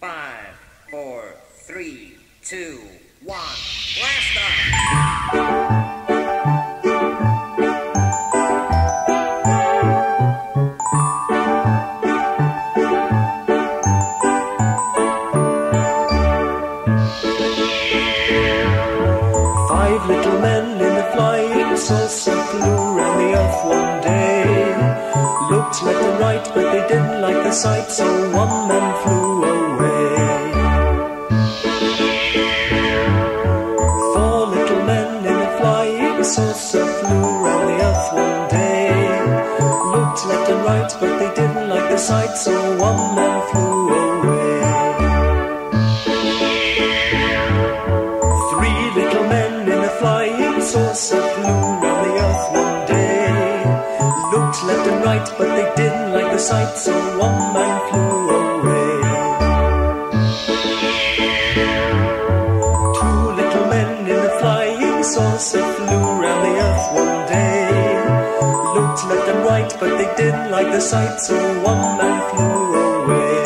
5, 4, 3, 2, 1. Blast off! 5 little men in a flying saucer flew round the earth one day. Looked left and right, but they didn't like the sight, so one man flew away. 4 little men in a flying saucer flew round the earth one day. Looked left and right, but they didn't like the sight, so one man flew away. 3 little men in a flying saucer flew round the earth one day. Looked left and right, but they didn't like the sight, so one man flew away. 2 little men in a flying saucer flew round the earth one day. Looked left and right, but they didn't like the sight, so one man flew away.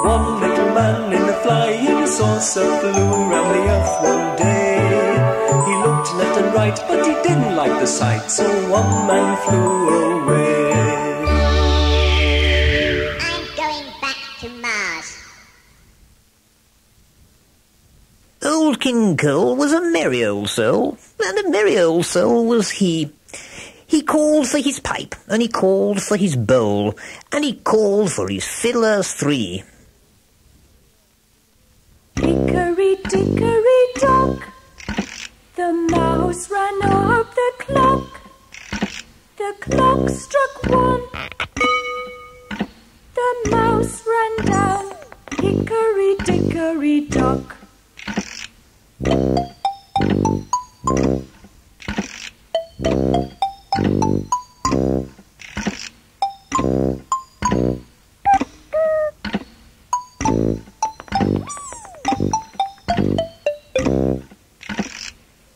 1 little man in a flying saucer flew round the earth one day. He looked left and right, but he didn't like the sight, so one man flew away. I'm going back to Mars. Old King Cole was a merry old soul, and a merry old soul was he. He called for his pipe, and he called for his bowl, and he called for his fiddlers 3. Hickory-dickory-dock, the mouse ran up the clock. The clock struck 1, the mouse ran down. Hickory-dickory-dock.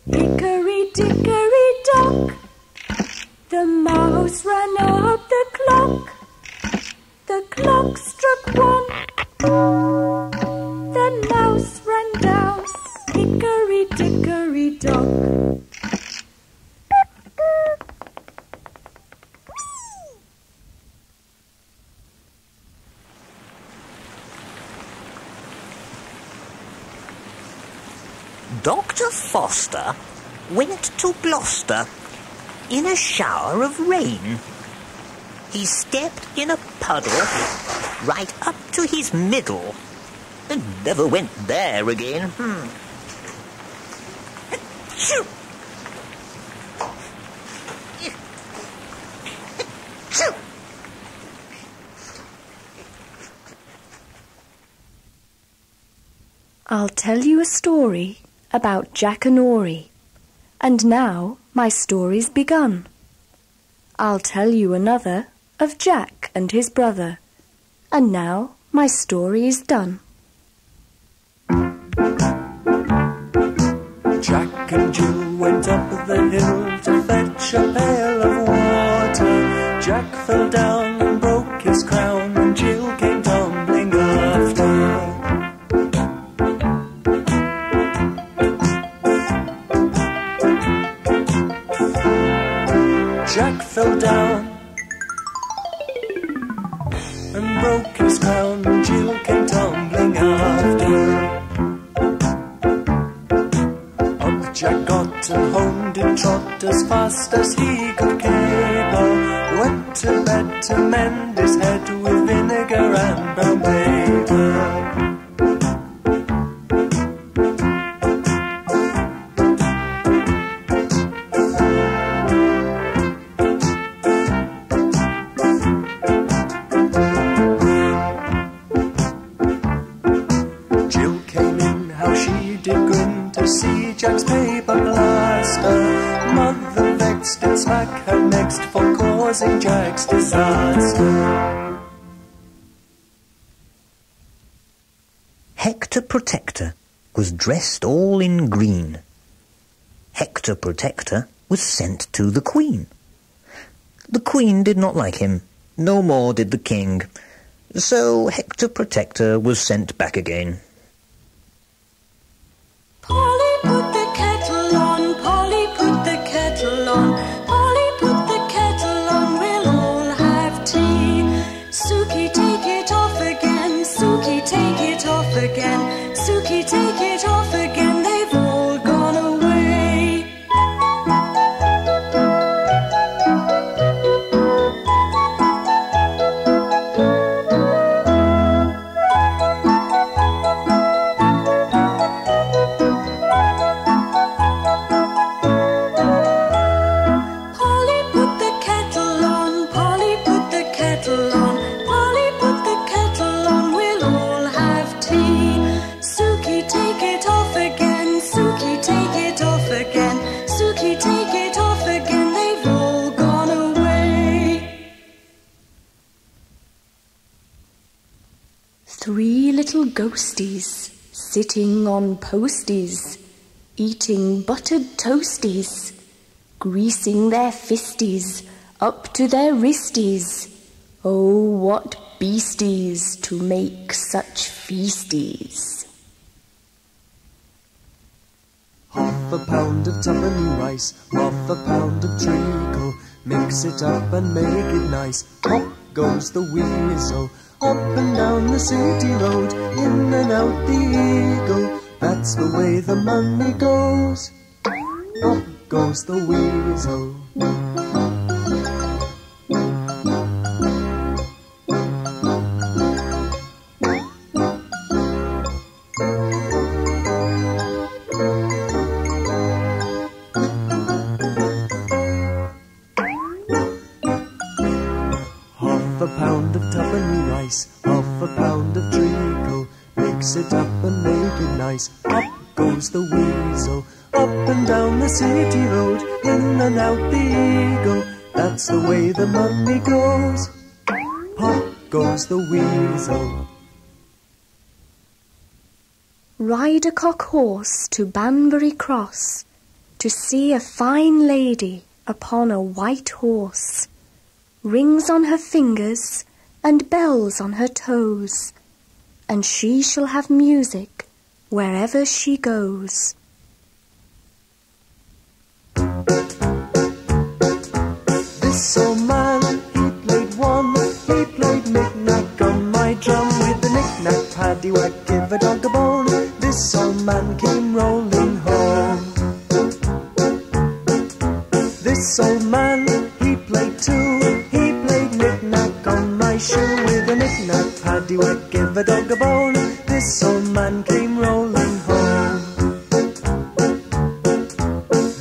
Hickory-dickory-dock, the mouse ran up the clock. The clock struck 1, the mouse ran down. Hickory-dickory-dock. Dr. Foster went to Gloucester in a shower of rain. He stepped in a puddle right up to his middle and never went there again. Shoo! Shoo! I'll tell you a story about Jack and Ori. And now my story's begun. I'll tell you another of Jack and his brother. And now my story is done. Jack and Jill went up the hill to fetch a pail of water. Jack fell down and broke his crown, and Jill came tumbling after. Jack fell down and broke his crown, and Jill came tumbling after. Up Jack got and home did trot as fast as he could caper. Went to bed to mend his head with vinegar and brown paper. Jack's paper plaster. Mother vexed and smack her next for causing Jack's disaster. Hector Protector was dressed all in green. Hector Protector was sent to the Queen. The Queen did not like him, No more did the king, so Hector Protector was sent back again. Polly, put the kettle on. Polly, put the kettle on. Polly, put the kettle on. We'll all have tea. Suki, take it off again. Suki, take it off again. Suki, take it off again. They've all gone away. Polly, put the kettle on. Polly, put the kettle on. Polly, put the kettle on. We'll all have tea. Suki, take it off again. Suki, take it off again. Suki, take it off again. They've all gone away. 3 little ghosties sitting on posties, eating buttered toasties, greasing their fisties up to their wristies. Oh, what beasties to make such feasties. Half a pound of tuppenny rice, half a pound of treacle. Mix it up and make it nice. Pop goes the weasel, up and down the city road, in and out the eagle. That's the way the money goes. Up goes the weasel. Half a pound of tuppenny rice, half a pound of treacle. Mix it up and make it nice. Up goes the weasel, up and down the city road, in and out the eagle. That's the way the money goes. Pop goes the weasel. Ride a cock horse to Banbury Cross, to see a fine lady upon a white horse. Rings on her fingers and bells on her toes, and she shall have music wherever she goes. This old man, he played one, he played knick-knack on my drum. With the knick-knack, paddywhack, give a dog a bone. This old man came rolling home. This old man, he played two, he played knick-knack on my shoe. With a knick-knack, paddywhack, give a dog a bone. This old man came rolling home.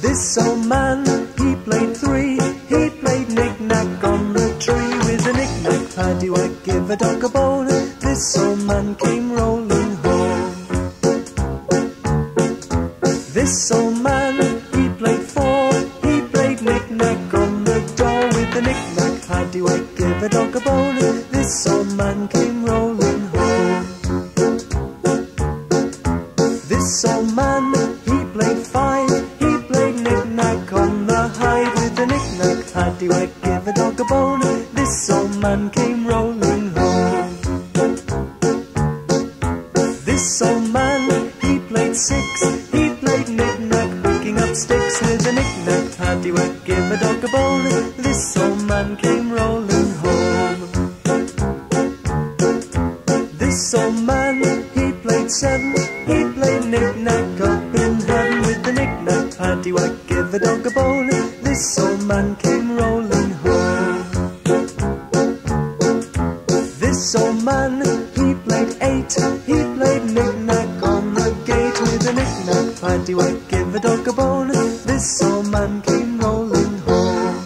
This old man, he played three, he played knick-knack on the tree. With a knick-knack, paddywhack, give a dog a bone. This old man came rolling home. This old man, he played four, he played knick-knack on the door. With a knick-knack, paddywhack, give a dog a bone. This old man came rolling home. This old man, he played five, he played knick-knack on the hide. With a knick-knack, paddywhack, give a dog a bone. This old man came rolling home. This old man, he played six, he played knick-knack, picking up sticks. With a knick-knack, paddywhack, give a dog a bone. This old man came rolling home. This old man, he played seven, he played knick-knack up in heaven. With the knick-knack, paddywhack, give a dog a bone. This old man came rolling home. This old man, he played eight, he played knick-knack on the gate. With a knick-knack, paddywhack, give a dog a bone. This old man came rolling home.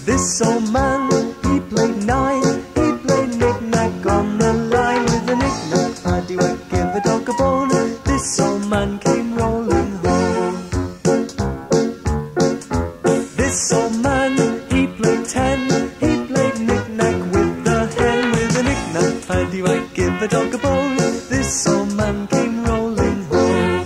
This old man, he played nine, he played knick-knack on the line. With a knick-knack, paddywhack, give a dog a bone. This old man came rolling home. This old man, he played ten, he played knick-knack with the hen. With a knick-knack, paddywhack, give a dog a bone. This old man came rolling home.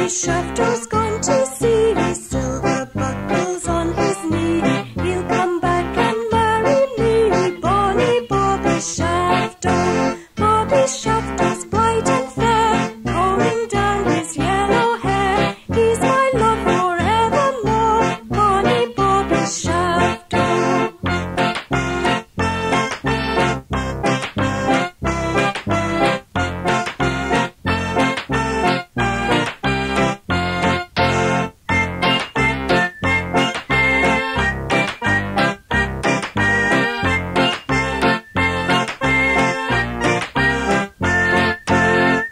Bobby Shafter's gone to sea. Silver buckles on his knee. He'll come back and marry me. Bonny Bobby Shafter. Bobby Shafter's bright and fair, combing down his yellow hair. He's my love forevermore. Bonny Bobby Shafter.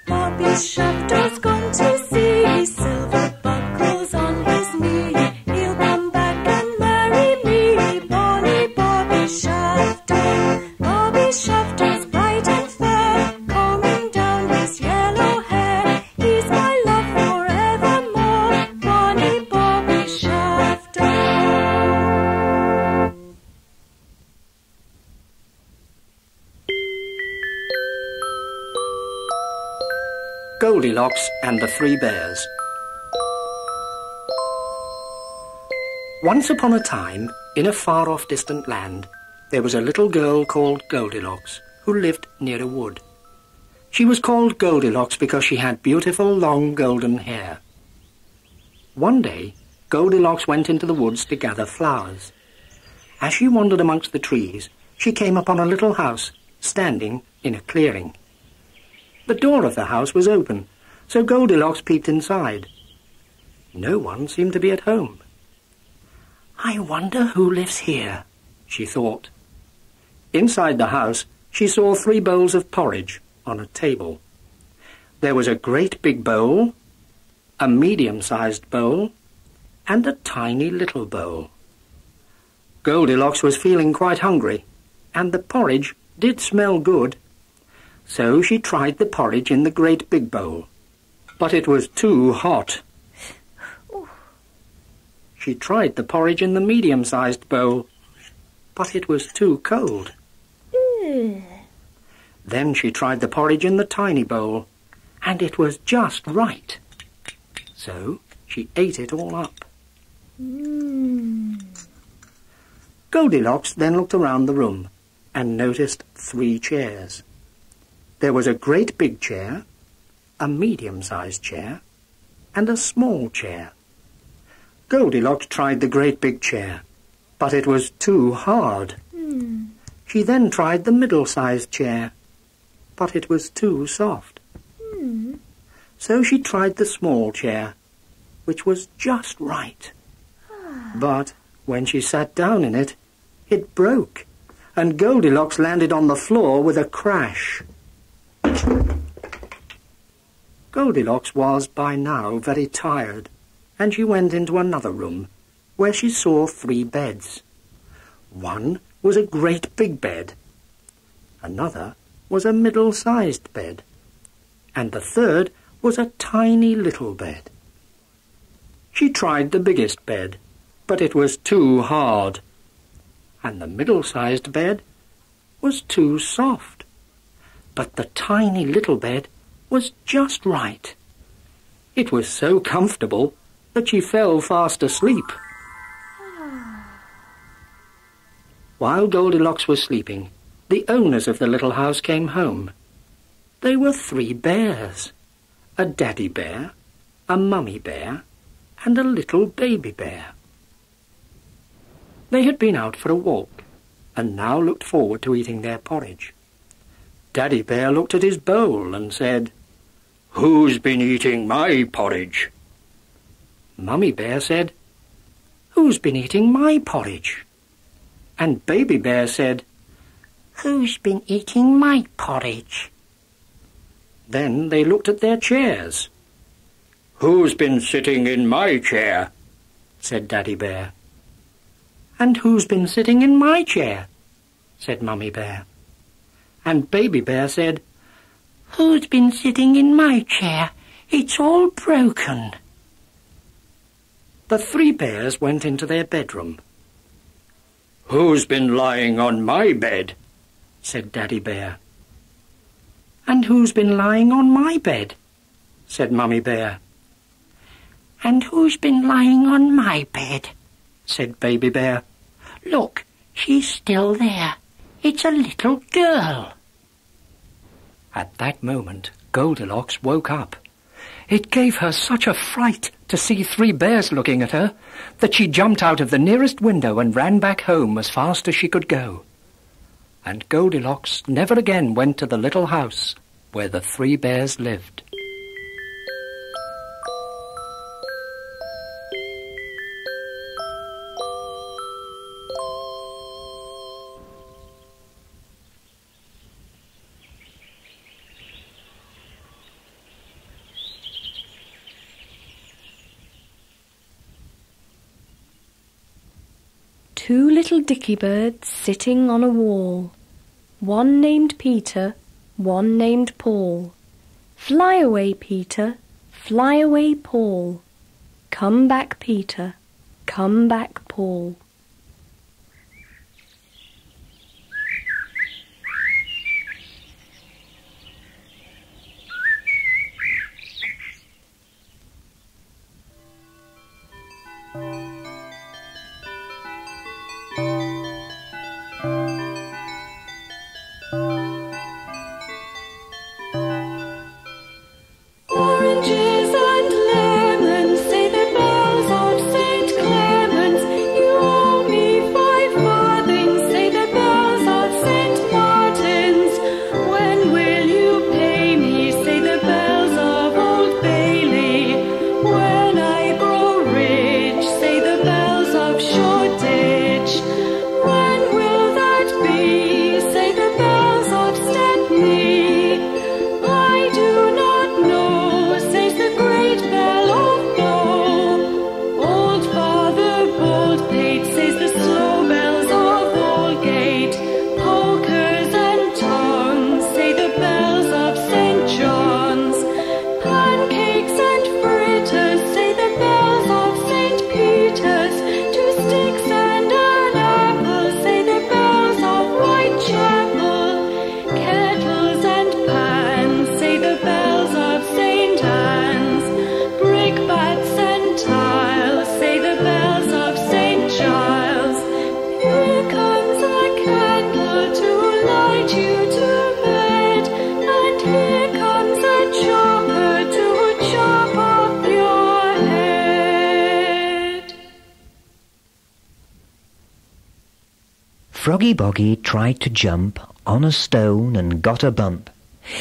Bobby Shafter's gone to sea. Silver buckles on his knee. He'll come back and marry me. Bonny Bobby Shafter. Bobby Shafter's bright and fair, combing down his yellow hair. He's my love forevermore. Bonny Bobby Shafter. Goldilocks and the Three Bears. Once upon a time, in a far-off distant land, there was a little girl called Goldilocks who lived near a wood. She was called Goldilocks because she had beautiful long golden hair. One day, Goldilocks went into the woods to gather flowers. As she wandered amongst the trees, she came upon a little house standing in a clearing. The door of the house was open, so Goldilocks peeped inside. No one seemed to be at home. "I wonder who lives here," she thought. Inside the house, she saw 3 bowls of porridge on a table. There was a great big bowl, a medium-sized bowl, and a tiny little bowl. Goldilocks was feeling quite hungry, and the porridge did smell good. So she tried the porridge in the great big bowl, but it was too hot. She tried the porridge in the medium-sized bowl, but it was too cold. Then she tried the porridge in the tiny bowl, and it was just right. So she ate it all up. Goldilocks then looked around the room and noticed 3 chairs. There was a great big chair, a medium-sized chair, and a small chair. Goldilocks tried the great big chair, but it was too hard. She then tried the middle-sized chair, but it was too soft. So she tried the small chair, which was just right. But when she sat down in it, it broke, and Goldilocks landed on the floor with a crash. Goldilocks was by now very tired, and she went into another room, where she saw 3 beds. One was a great big bed, another was a middle-sized bed, and the third was a tiny little bed. She tried the biggest bed, but it was too hard, and the middle-sized bed was too soft. But the tiny little bed was just right. It was so comfortable that she fell fast asleep. While Goldilocks was sleeping, the owners of the little house came home. They were 3 bears, a daddy bear, a mummy bear, and a little baby bear. They had been out for a walk, and now looked forward to eating their porridge. Daddy Bear looked at his bowl and said, "Who's been eating my porridge?" Mummy Bear said, "Who's been eating my porridge?" And Baby Bear said, "Who's been eating my porridge?" Then they looked at their chairs. "Who's been sitting in my chair?" said Daddy Bear. "And who's been sitting in my chair?" said Mummy Bear. And Baby Bear said, "Who's been sitting in my chair? It's all broken." The 3 bears went into their bedroom. "Who's been lying on my bed?" said Daddy Bear. "And who's been lying on my bed?" said Mummy Bear. "And who's been lying on my bed?" said Baby Bear. "Look, she's still there. It's a little girl." At that moment, Goldilocks woke up. It gave her such a fright to see 3 bears looking at her that she jumped out of the nearest window and ran back home as fast as she could go. And Goldilocks never again went to the little house where the 3 bears lived. Two little dicky birds sitting on a wall, one named Peter, one named Paul. Fly away, Peter, fly away, Paul. Come back, Peter, come back, Paul. Oranges and lemons, say the bells of St. Clement's. You owe me 5 farthings, say the bells of St. Martin's. When will you pay me, say the bells of Old Bailey. When I grow rich, say the bells of Shoreditch. When will that be, say the bells of Stepney. I do not know, says the great bell of Bow. Old Father Baldpate, says the slow bells of Aldgate. Pokers and tongs, say the bells of St. John's. Pancakes and fritters, say the bells of St. Peter's. 2 sticks and an apple, say the bells of Whitechapel. Kettles and pans, say the bells of St. Anne's. Brickbats and tiles, say the bells of St. Giles. Here comes a candle to light you to bed, and here comes a chopper to chop off your head. Froggy Boggy tried to jump on a stone and got a bump.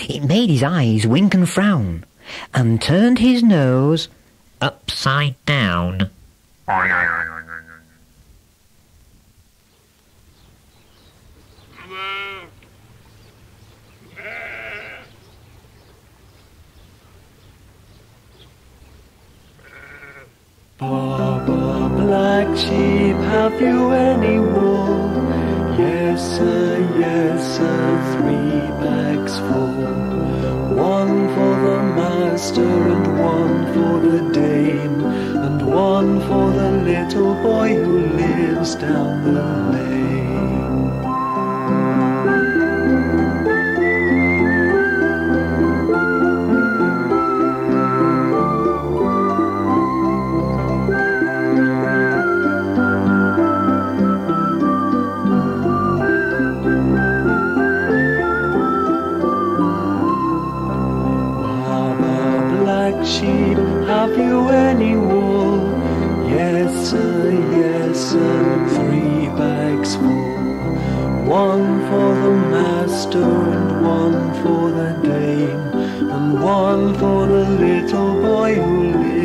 It made his eyes wink and frown, and turned his nose upside down. Baba, black sheep, have you any wool? Yes, sir, 3 bags full. 1 for the master and 1 for the dame, and 1 for the little boy who lives down the lane. Sheep, have you any wool? Yes, sir, 3 bags full. 1 for the master and 1 for the dame, and 1 for the little boy who lives